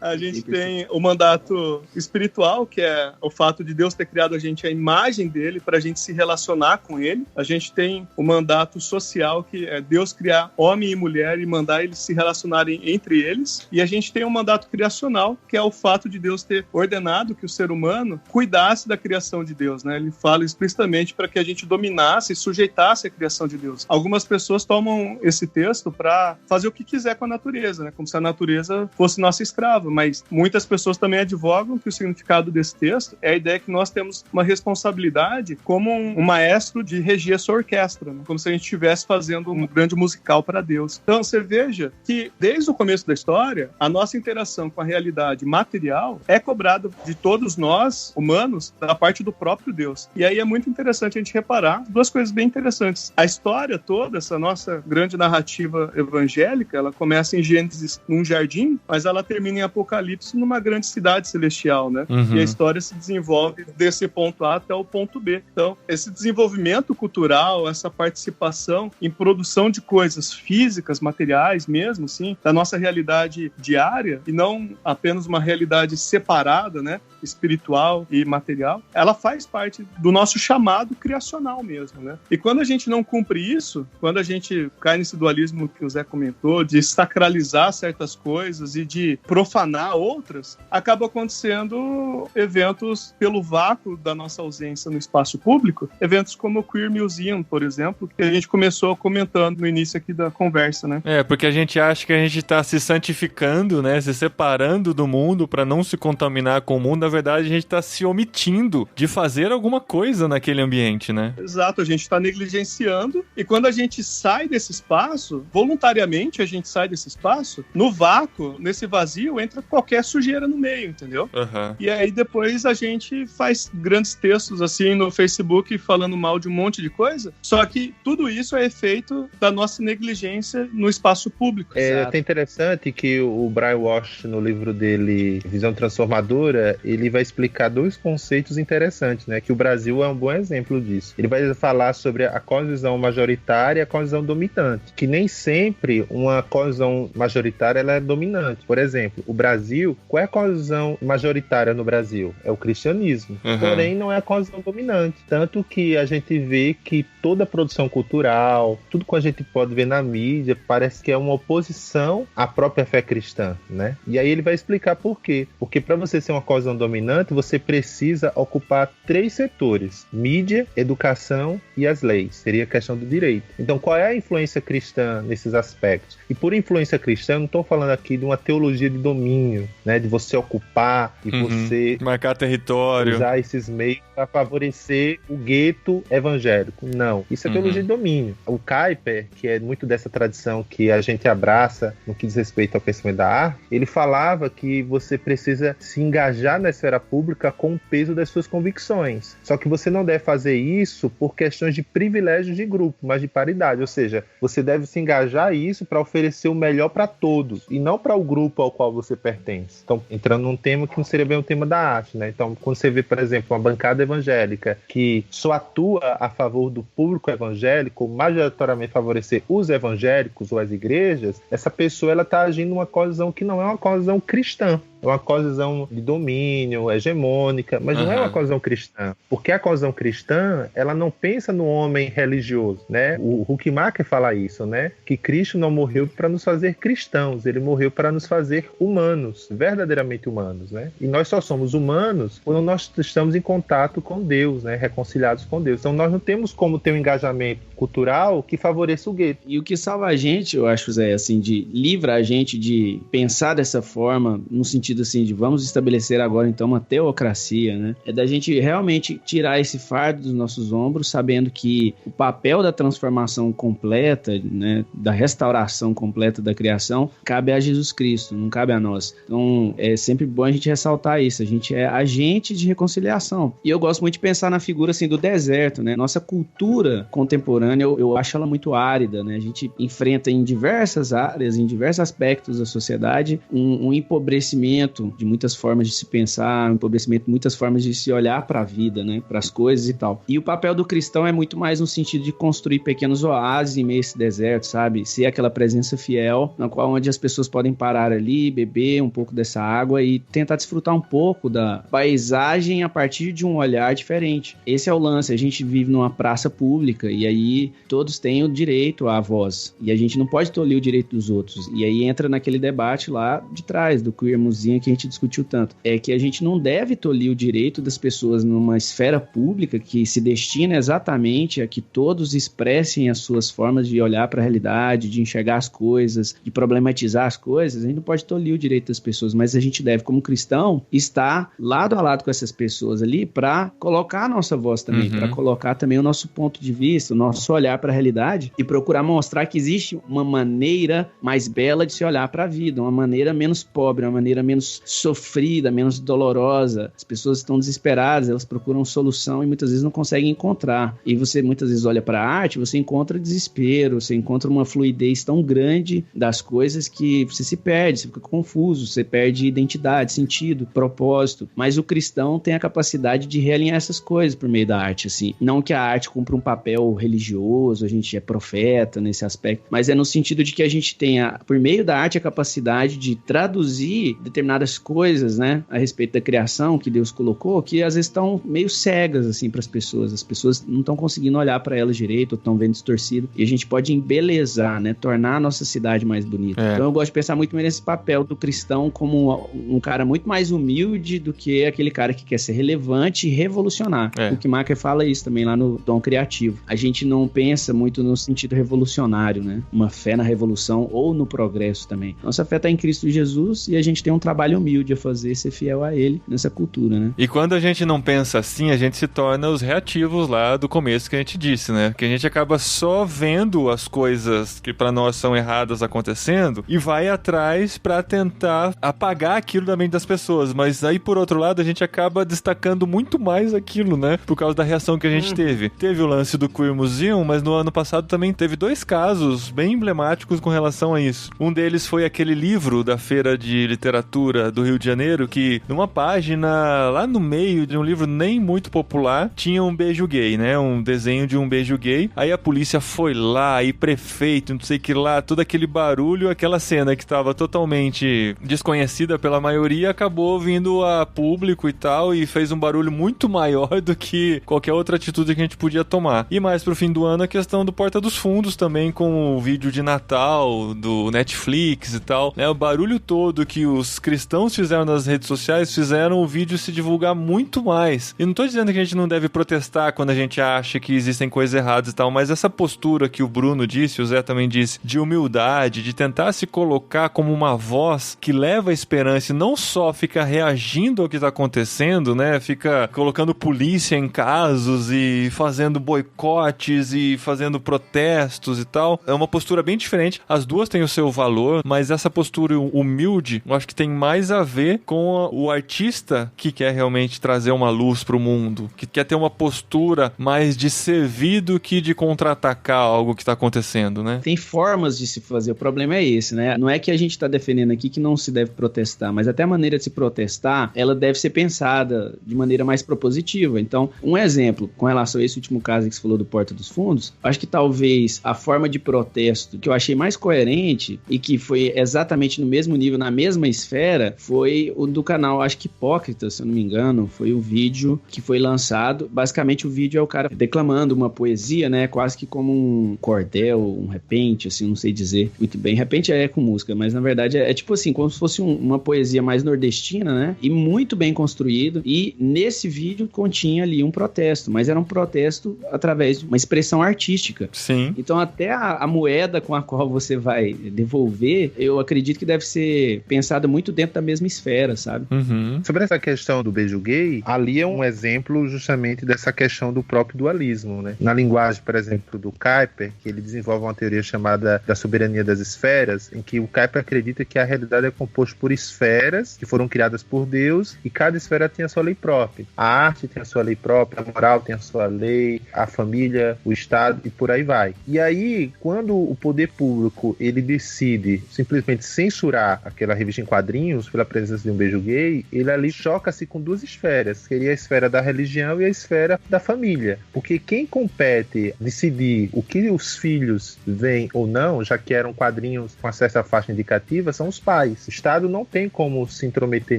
a gente tem o mandato espiritual, que é o fato de Deus ter criado a gente à imagem dele, para a gente se relacionar com ele. A gente tem o mandato social, que é Deus criar homem e mulher e mandar eles se relacionarem entre eles. E a gente tem o mandato criacional, que é o fato de Deus ter ordenado que o ser humano cuidasse da criação de Deus, né? Ele fala explicitamente para que a gente dominasse e sujeitasse a criação de Deus. Algumas pessoas tomam esse texto para fazer o que quiser com a natureza, né? Como se a natureza fosse nossa escrava, mas muitas pessoas também advogam que o significado desse texto é a ideia que nós temos uma responsabilidade como um maestro de regir essa orquestra, né? Como se a gente estivesse fazendo um grande musical para Deus. Então você veja que desde o começo da história, a nossa interação com a realidade material é cobrada de todos nós, humanos, da parte do próprio Deus. E aí é muito interessante a gente reparar 2 coisas bem interessantes. A história toda, essa nossa grande narrativa evangélica, ela começa em Gênesis num jardim, mas ela termina em Apocalipse numa grande cidade celestial, né? E a história se desenvolve desse ponto A até o ponto B. Então, esse desenvolvimento cultural, essa participação em produção de coisas físicas, materiais mesmo, assim, da nossa realidade diária, e não apenas uma realidade separada, né? Espiritual e material, ela faz parte do nosso chamado criacional mesmo, né? E quando a gente não cumpre isso, quando a gente cai nesse dualismo que o Zé comentou, de sacralizar certas coisas e de profanar outras, acaba acontecendo eventos pelo vácuo da nossa ausência no espaço público, eventos como o Queer Museum, por exemplo, que a gente gente começou comentando no início aqui da conversa, né?
Porque a gente acha que a gente tá se santificando, né? Se separando do mundo para não se contaminar com o mundo. Na verdade, a gente tá se omitindo de fazer alguma coisa naquele ambiente, né?
Exato, a gente tá negligenciando, e quando a gente sai desse espaço, voluntariamente a gente sai desse espaço, no vácuo, nesse vazio, entra qualquer sujeira no meio, entendeu?
Uhum.
E aí depois a gente faz grandes textos assim no Facebook falando mal de um monte de coisa, só que tudo isso é efeito da nossa negligência no espaço público.
É até interessante que o Brian Walsh, no livro dele Visão Transformadora, ele vai explicar dois conceitos interessantes, né? Que o Brasil é um bom exemplo disso. Ele vai falar sobre a cosmovisão majoritária e a cosmovisão dominante, que nem sempre uma cosmovisão majoritária ela é dominante. Por exemplo, o Brasil, qual é a cosmovisão majoritária no Brasil? É o cristianismo.
Uhum.
Porém, não é a cosmovisão dominante. Tanto que a gente vê que toda a produção cultural, tudo que a gente pode ver na mídia, parece que é uma oposição à própria fé cristã, né? E aí ele vai explicar por quê. Porque para você ser uma cosmovisão dominante, você precisa ocupar 3 setores: mídia, educação e as leis. Seria a questão do direito. Então, qual é a influência cristã nesses aspectos? E por influência cristã, eu não estou falando aqui de uma teologia de domínio, né? De você ocupar e você
marcar território,
usar esses meios para favorecer o gueto evangélico. Não. Isso é teologia de domínio. O Kuyper, que é muito dessa tradição que a gente abraça no que diz respeito ao pensamento da arte, ele falava que você precisa se engajar na esfera pública com o peso das suas convicções. Só que você não deve fazer isso por questões de privilégios de grupo, mas de paridade. Ou seja, você deve se engajar isso para oferecer o melhor para todos e não para o grupo ao qual você pertence. Então, entrando num tema que não seria bem o tema da arte, né? Então, quando você vê, por exemplo, uma bancada evangélica que só atua a favor do público evangélico, majoritariamente favorecer os evangélicos ou as igrejas, essa pessoa ela está agindo numa cosmovisão que não é uma cosmovisão cristã. É uma cosmovisão de domínio, hegemônica, mas não é uma cosmovisão cristã. Porque a cosmovisão cristã, ela não pensa no homem religioso, né? O Huckmacher fala isso, né? Que Cristo não morreu para nos fazer cristãos, ele morreu para nos fazer humanos, verdadeiramente humanos, né? E nós só somos humanos quando nós estamos em contato com Deus, né? Reconciliados com Deus. Então nós não temos como ter um engajamento cultural que favoreça o gueto.
E o que salva a gente, eu acho, Zé, assim, de livra a gente de pensar dessa forma, no sentido assim, de vamos estabelecer agora então uma teocracia, né? É da gente realmente tirar esse fardo dos nossos ombros, sabendo que o papel da transformação completa, né, da restauração completa da criação, cabe a Jesus Cristo, não cabe a nós. Então, é sempre bom a gente ressaltar isso, a gente é agente de reconciliação. E eu gosto muito de pensar na figura, assim, do deserto, né? Nossa cultura contemporânea, eu acho ela muito árida, né? A gente enfrenta em diversas áreas, em diversos aspectos da sociedade, um empobrecimento de muitas formas de se pensar, um empobrecimento de muitas formas de se olhar para a vida, né? Para as coisas e tal. E o papel do cristão é muito mais no sentido de construir pequenos oásis em meio a esse deserto, sabe? Ser aquela presença fiel, na qual onde as pessoas podem parar ali, beber um pouco dessa água e tentar desfrutar um pouco da paisagem a partir de um olhar diferente. Esse é o lance, a gente vive numa praça pública e aí todos têm o direito à voz. E a gente não pode tolir o direito dos outros. E aí entra naquele debate lá de trás, do queer museu que a gente discutiu tanto, é que a gente não deve tolir o direito das pessoas numa esfera pública que se destina exatamente a que todos expressem as suas formas de olhar para a realidade, de enxergar as coisas, de problematizar as coisas. A gente não pode tolir o direito das pessoas, mas a gente deve, como cristão, estar lado a lado com essas pessoas ali para colocar a nossa voz também, para colocar também o nosso ponto de vista, o nosso olhar para a realidade e procurar mostrar que existe uma maneira mais bela de se olhar para a vida, uma maneira menos pobre, uma maneira menos sofrida, menos dolorosa. As pessoas estão desesperadas, elas procuram solução e muitas vezes não conseguem encontrar. E você muitas vezes olha para a arte, você encontra desespero, você encontra uma fluidez tão grande das coisas que você se perde, você fica confuso, você perde identidade, sentido, propósito. Mas o cristão tem a capacidade de realinhar essas coisas por meio da arte, assim. Não que a arte cumpra um papel religioso, a gente é profeta nesse aspecto, mas é no sentido de que a gente tenha, por meio da arte, a capacidade de traduzir determinadas determinadas coisas, né, a respeito da criação que Deus colocou, que às vezes estão meio cegas, assim, para as pessoas não estão conseguindo olhar para elas direito, ou estão vendo distorcido, e a gente pode embelezar, né, tornar a nossa cidade mais bonita. Então eu gosto de pensar muito nesse papel do cristão como um cara muito mais humilde do que aquele cara que quer ser relevante e revolucionar. O Schumacher fala isso também lá no Dom Criativo. A gente não pensa muito no sentido revolucionário, né, uma fé na revolução ou no progresso também. Nossa fé está em Cristo Jesus e a gente tem um trabalho humilde a fazer, ser fiel a Ele nessa cultura, né.
E quando a gente não pensa assim, a gente se torna os reativos lá do começo que a gente disse, né? Que a gente acaba só vendo as coisas que pra nós são erradas acontecendo e vai atrás pra tentar apagar aquilo da mente das pessoas. Mas aí, por outro lado, a gente acaba destacando muito mais aquilo, né? Por causa da reação que a gente teve. Teve o lance do Queer Museum, mas no ano passado também teve 2 casos bem emblemáticos com relação a isso. Um deles foi aquele livro da Feira de Literatura do Rio de Janeiro, que numa página lá no meio de um livro nem muito popular, tinha um beijo gay, né? Um desenho de um beijo gay. Aí a polícia foi lá, e prefeito, não sei o que lá, todo aquele barulho, aquela cena que estava totalmente desconhecida pela maioria, acabou vindo a público e tal, e fez um barulho muito maior do que qualquer outra atitude que a gente podia tomar. E mais pro fim do ano, a questão do Porta dos Fundos também, com o vídeo de Natal, do Netflix e tal, né? O barulho todo que os cristãos fizeram nas redes sociais, fizeram o vídeo se divulgar muito mais. E não tô dizendo que a gente não deve protestar quando a gente acha que existem coisas erradas e tal, mas essa postura que o Bruno disse, o Zé também disse, de humildade, de tentar se colocar como uma voz que leva a esperança e não só fica reagindo ao que tá acontecendo, né? Fica colocando polícia em casos e fazendo boicotes e fazendo protestos e tal. É uma postura bem diferente. As duas têm o seu valor, mas essa postura humilde, eu acho que tem mais a ver com o artista que quer realmente trazer uma luz pro mundo, que quer ter uma postura mais de servir do que de contra-atacar algo que tá acontecendo, né?
Tem formas de se fazer, o problema é esse, né? Não é que a gente tá defendendo aqui que não se deve protestar, mas até a maneira de se protestar, ela deve ser pensada de maneira mais propositiva. Então, um exemplo, com relação a esse último caso que você falou do Porta dos Fundos, acho que talvez a forma de protesto que eu achei mais coerente e que foi exatamente no mesmo nível, na mesma esfera, foi o do canal, acho que Hipócrita, se eu não me engano, foi o vídeo que foi lançado. Basicamente, o vídeo é o cara declamando uma poesia, né? Quase que como um cordel, um repente, assim, não sei dizer muito bem. Repente é com música, mas na verdade é tipo assim, como se fosse uma poesia mais nordestina, né? E muito bem construído. E nesse vídeo continha ali um protesto, mas era um protesto através de uma expressão artística.
Sim.
Então até a moeda com a qual você vai devolver, eu acredito que deve ser pensada muito dentro da mesma esfera, sabe?
Uhum.
Sobre essa questão do beijo gay, ali é um exemplo justamente dessa questão do próprio dualismo, né? Na linguagem, por exemplo, do Kuyper, que ele desenvolve uma teoria chamada da soberania das esferas, em que o Kuyper acredita que a realidade é composta por esferas que foram criadas por Deus e cada esfera tem a sua lei própria. A arte tem a sua lei própria, a moral tem a sua lei, a família, o Estado e por aí vai. E aí, quando o poder público ele decide simplesmente censurar aquela revista em quadrinhos pela presença de um beijo gay, ele ali choca-se com 2 esferas, que seria a esfera da religião e a esfera da família. Porque quem compete decidir o que os filhos veem ou não, já que eram quadrinhos com acesso à faixa indicativa, são os pais. O Estado não tem como se intrometer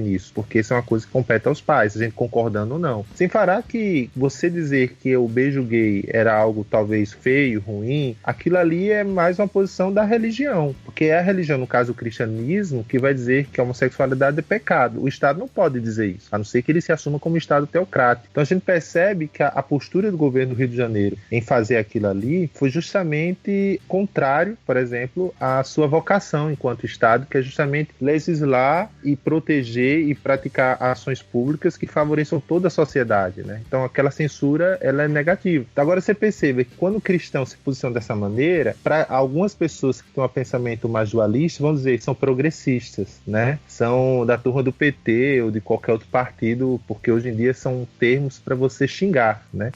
nisso, porque isso é uma coisa que compete aos pais, a gente concordando ou não. Sem falar que você dizer que o beijo gay era algo talvez feio, ruim, aquilo ali é mais uma posição da religião, porque é a religião, no caso o cristianismo, que vai dizer que a homossexualidade é pecado. O Estado não pode dizer isso, a não ser que ele se assuma como Estado teocrático. Então a gente percebe que a postura do governo do Rio de Janeiro em fazer aquilo ali foi justamente contrário, por exemplo, à sua vocação enquanto Estado, que é justamente legislar e proteger e praticar ações públicas que favoreçam toda a sociedade, né? Então aquela censura, ela é negativa. Então, agora você percebe que quando o cristão se posiciona dessa maneira, para algumas pessoas que têm um pensamento mais dualista, vão dizer que são progressistas, né? São da turma do PT ou de qualquer outro partido, porque hoje em dia são termos para você xingar, né?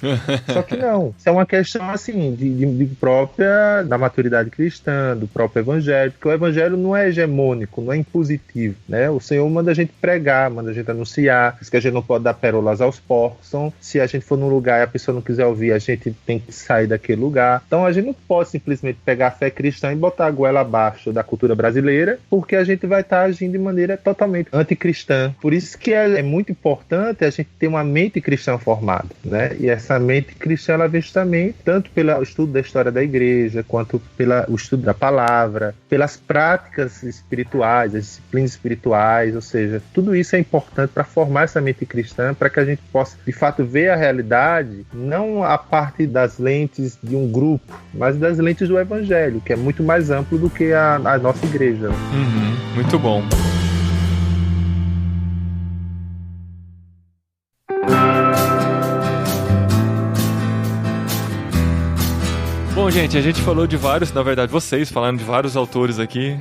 Só que não. Isso é uma questão, assim, de própria, da maturidade cristã, do próprio evangelho, porque o evangelho não é hegemônico, não é impositivo, né? O Senhor manda a gente pregar, manda a gente anunciar, diz que a gente não pode dar pérolas aos porcos. Então, se a gente for num lugar e a pessoa não quiser ouvir, a gente tem que sair daquele lugar. Então, a gente não pode simplesmente pegar a fé cristã e botar a goela abaixo da cultura brasileira, porque a gente vai estar agindo de maneira maneira totalmente anticristã. Por isso que é muito importante a gente ter uma mente cristã formada, né? E essa mente cristã, ela vem justamente tanto pelo estudo da história da igreja, quanto pelo estudo da palavra, pelas práticas espirituais, as disciplinas espirituais, ou seja, tudo isso é importante para formar essa mente cristã, para que a gente possa, de fato, ver a realidade, não a parte das lentes de um grupo, mas das lentes do evangelho, que é muito mais amplo do que a nossa igreja.
Muito bom. Bom, gente, a gente falou de vários, na verdade, vocês falaram de vários autores aqui.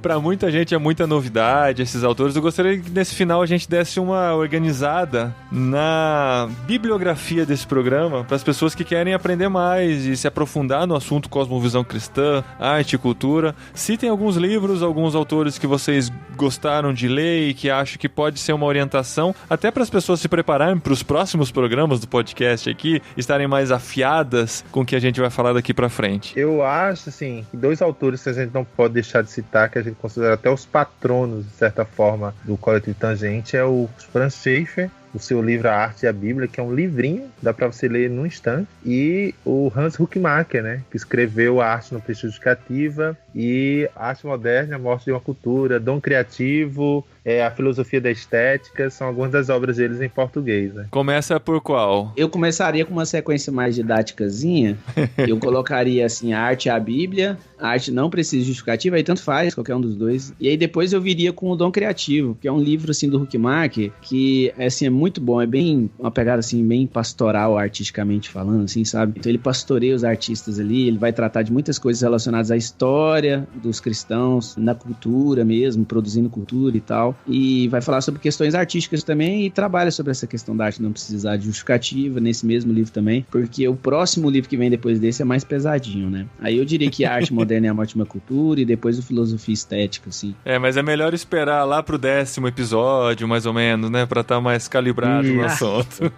Pra muita gente é muita novidade esses autores. Eu gostaria que nesse final a gente desse uma organizada na bibliografia desse programa para as pessoas que querem aprender mais e se aprofundar no assunto cosmovisão cristã, arte e cultura. Citem alguns livros, alguns autores que vocês gostaram de ler e que acham que pode ser uma orientação, até para as pessoas se prepararem para os próximos programas do podcast aqui, estarem mais afiadas com o que a gente vai falar daqui pra frente.
Eu acho, assim, que dois autores que a gente não pode deixar de citar, que a gente considera até os patronos, de certa forma, do Coletivo Tangente, é o Franz Schaeffer, o seu livro A Arte e a Bíblia, que é um livrinho, dá para você ler num instante, e o Hans Huckmacher, né, que escreveu A Arte no Texto Justificativa e A Arte Moderna, A Morte de uma Cultura, Dom Criativo, A Filosofia da Estética, são algumas das obras deles em português, né?
Começa por qual?
Eu começaria com uma sequência mais didáticazinha. Eu colocaria, assim, A Arte e a Bíblia, A Arte Não Precisa de Justificativa, aí tanto faz, qualquer um dos dois. E aí depois eu viria com o Dom Criativo, que é um livro, assim, do Huckmacher, que, assim, é muito bom, é bem uma pegada, assim, bem pastoral, artisticamente falando, assim, sabe? Então ele pastoreia os artistas ali, ele vai tratar de muitas coisas relacionadas à história dos cristãos, na cultura mesmo, produzindo cultura e tal. E vai falar sobre questões artísticas também e trabalha sobre essa questão da arte não precisar de justificativa nesse mesmo livro também, porque o próximo livro que vem depois desse é mais pesadinho, né? Aí eu diria que a Arte Moderna é a Morte de uma Cultura e depois o Filosofia Estética, assim.
Mas é melhor esperar lá pro 10º episódio, mais ou menos, né? Pra estar mais calibrado no assunto.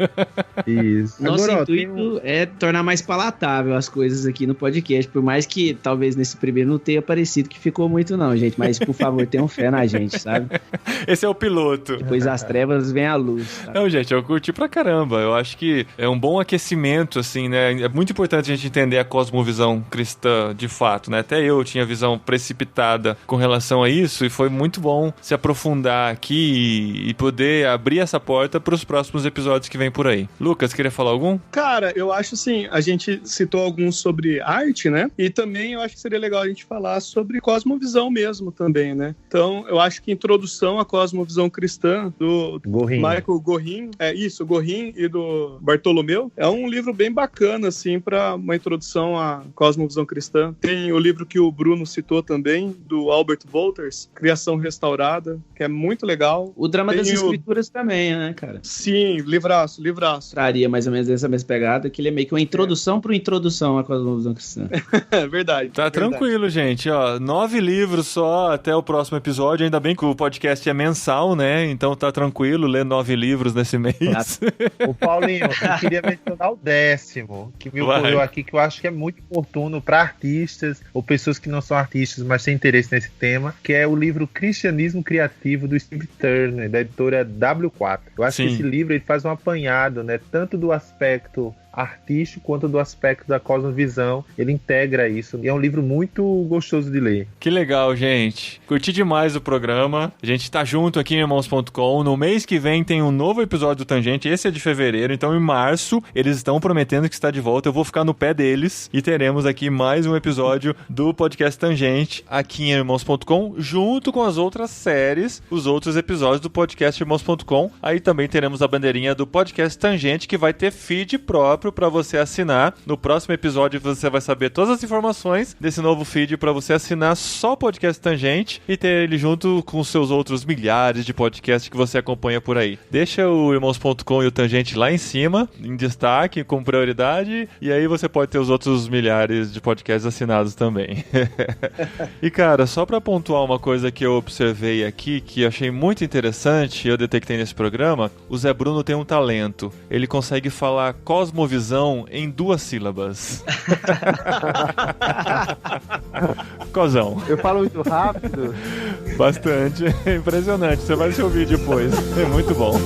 Isso.
Nosso
Agora,
intuito é tornar mais palatável as coisas aqui no podcast, por mais que talvez nesse primeiro não tenha parecido que ficou muito não, gente, mas por favor, tenham fé na gente, sabe?
Esse é o piloto.
Depois das trevas vem a luz. Sabe?
Não, gente, eu curti pra caramba. Eu acho que é um bom aquecimento, assim, né? É muito importante a gente entender a cosmovisão cristã, de fato, né? Até eu tinha visão precipitada com relação a isso e foi muito bom se aprofundar aqui e poder abrir essa porta pros próximos episódios que vem por aí. Lucas, queria falar algum?
Cara, eu acho assim, a gente citou alguns sobre arte, né? E também eu acho que seria legal a gente falar sobre cosmovisão mesmo também, né? Então, eu acho que Introdução à Cosmovisão Cristã, do
Gorin.
Michael Gorin, Gorin e do Bartolomeu, é um livro bem bacana, assim, para uma introdução à cosmovisão cristã. Tem o livro que o Bruno citou também, do Albert Wolters, Criação Restaurada, que é muito legal.
O Drama das Escrituras também, né, cara?
Sim, livraço.
Traria mais ou menos essa mesma pegada, que ele é meio que uma introdução para uma introdução à cosmovisão cristã.
É verdade.
Tá tranquilo, gente. Ó, 9 livros só até o próximo episódio. Ainda bem que o podcast é mensal, né? Então tá tranquilo ler 9 livros nesse mês.
O Paulinho, eu queria mencionar o 10º, que me ocorreu aqui, que eu acho que é muito oportuno para artistas ou pessoas que não são artistas, mas têm interesse nesse tema, que é o livro Cristianismo Criativo, do Steve Turner, da editora W4. Eu acho que esse livro ele faz um apanhado, né? Tanto do aspecto artístico quanto do aspecto da cosmovisão, ele integra isso e é um livro muito gostoso de ler.
Que legal, gente. Curti demais o programa. A gente tá junto aqui em irmãos.com. No mês que vem tem um novo episódio do Tangente. Esse é de fevereiro, então em março eles estão prometendo que está de volta. Eu vou ficar no pé deles e teremos aqui mais um episódio do podcast Tangente aqui em irmãos.com, junto com as outras séries, os outros episódios do podcast irmãos.com. Aí também teremos a bandeirinha do podcast Tangente, que vai ter feed próprio para você assinar. No próximo episódio você vai saber todas as informações desse novo feed para você assinar só o podcast Tangente e ter ele junto com os seus outros milhares de podcasts que você acompanha por aí. Deixa o irmãos.com e o Tangente lá em cima, em destaque, com prioridade, e aí você pode ter os outros milhares de podcasts assinados também. E cara, só para pontuar uma coisa que eu observei aqui, que eu achei muito interessante, eu detectei nesse programa, o Zé Bruno tem um talento. Ele consegue falar cosmovisão cosmovisão em 2 sílabas. Cozão.
Eu falo muito rápido.
Bastante. É impressionante. Você vai assistir o vídeo depois. É muito bom.